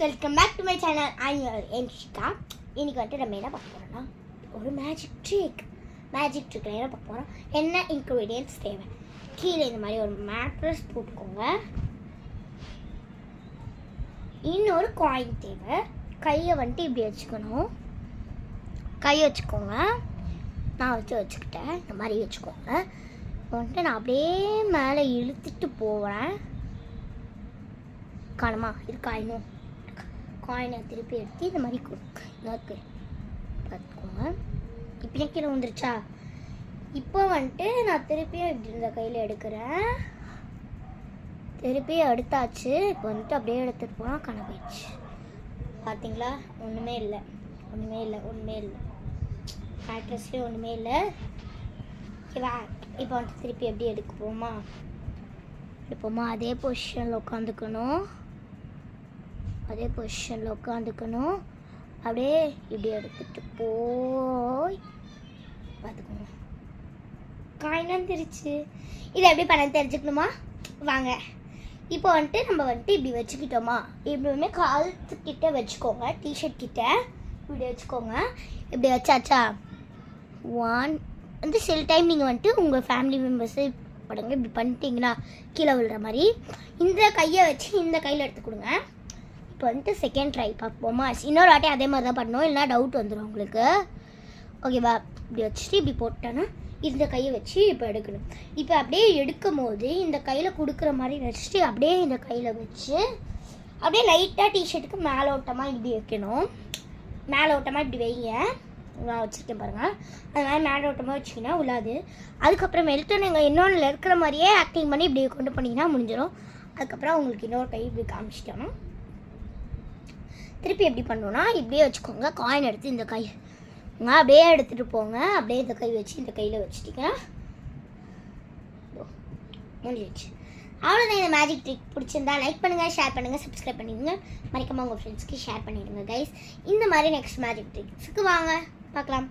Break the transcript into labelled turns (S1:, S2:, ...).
S1: Welcome back to my channel. I'm Enshika. இன்னைக்கு வந்துட்டு நம்ம என்ன பார்க்க போகிறோம்னா ஒரு மேஜிக் ட்ரிக்கில் என்ன பார்க்க போகிறோம், என்ன இன்க்ரீடியன்ட்ஸ் தேவை. கீழே இந்த மாதிரி ஒரு மேட்ரஸ் போட்டுக்கோங்க. இன்னொரு காயின் தேவை. கையை வந்துட்டு இப்படி வச்சுக்கணும். கையை வச்சுக்கோங்க. நான் வச்சுக்கிட்டேன். இந்த மாதிரி வச்சுக்கோங்க. வந்துட்டு நான் அப்படியே மேலே இழுத்துட்டு போகிறேன். காணுமா? இது காயினை திருப்பி எடுத்து இந்த மாதிரி கொடுக்கு பார்த்துக்கோங்க. இப்போ கீழே வந்துருச்சா? இப்போ வந்துட்டு நான் திருப்பியும் இப்படி இந்த கையில் எடுக்கிறேன். திருப்பியும் எடுத்தாச்சு. இப்போ வந்துட்டு அப்படியே எடுத்துகிட்டு போனால் காண போயிடுச்சு. பார்த்தீங்களா? ஒன்றுமே இல்லை. மேட்ரஸ்லேயும் ஒன்றுமே இல்லை. ஓகேவா? இப்போ வந்துட்டு திருப்பி எப்படி எடுப்போமா? அதே பொசிஷனில் உட்காந்துக்கணும். அப்படியே இப்படி எடுத்துட்டு போய் பார்த்துக்கோங்க. காயின் வந்துருச்சு. இதை எப்படி பண்ண தெரிஞ்சுக்கணுமா? வாங்க. இப்போ வந்துட்டு நம்ம வந்துட்டு இப்படி வச்சுக்கிட்டோமா, இப்படியுமே காலத்துக்கிட்ட வச்சுக்கோங்க. டிஷர்ட் கிட்ட இப்படி வச்சுக்கோங்க. இப்படி வச்சாச்சா? வந்து சில டைம் நீங்கள் வந்துட்டு உங்கள் ஃபேமிலி மெம்பர்ஸு படங்க இப்படி பண்ணிட்டீங்கன்னா கீழே விழுற மாதிரி இந்த கையை வச்சு இந்த கையில் எடுத்து கொடுங்க. இப்போ வந்துட்டு செகண்ட் ட்ரை பார்ப்போமா? இன்னொரு வாட்டி அதே மாதிரி தான் பண்ணணும், இல்லைனா டவுட் வந்துடும் உங்களுக்கு. ஓகேவா? இப்படி வச்சுட்டு இப்படி போட்டோன்னா இந்த கையை வச்சு இப்போ எடுக்கணும். இப்போ அப்படியே எடுக்கும் போது இந்த கையில் கொடுக்குற மாதிரி வச்சுட்டு அப்படியே இந்த கையில் வச்சு அப்படியே லைட்டாக டிஷர்ட்டுக்கு மேலோட்டமாக இப்படி வைக்கணும். மேலோட்டமாக இப்படி வைங்க. நான் வச்சுருக்கேன் பாருங்கள். அது மாதிரி மேலோட்டமாக வச்சிங்கன்னா உள்ளாது. அதுக்கப்புறம் மெல்ட்டு நீங்கள் இன்னொன்றில் இருக்கிற மாதிரியே ஆக்டிங் பண்ணி இப்படி கொண்டு பண்ணிங்கன்னா முடிஞ்சிடும். அதுக்கப்புறம் உங்களுக்கு இன்னொரு கை இப்படி காமிச்சிட்டோன்னா திருப்பி எப்படி பண்ணணுன்னா இப்படியே வச்சுக்கோங்க. காயின் எடுத்து இந்த கை அப்படியே எடுத்துகிட்டு போங்க. அப்படியே இந்த கை வச்சு இந்த கையில் வச்சுட்டிங்கன்னா முடிஞ்சிடுச்சு. அவ்வளோதான். இந்த மேஜிக் ட்ரிக் பிடிச்சிருந்தா லைக் பண்ணுங்கள், ஷேர் பண்ணுங்கள், சப்ஸ்கிரைப் பண்ணிடுங்க. மறக்காமல் உங்கள் ஃப்ரெண்ட்ஸ்க்கு ஷேர் பண்ணிவிடுங்க கைஸ். இந்த மாதிரி நெக்ஸ்ட் மேஜிக் ட்ரிக்ஸுக்கு வாங்க பார்க்கலாம்.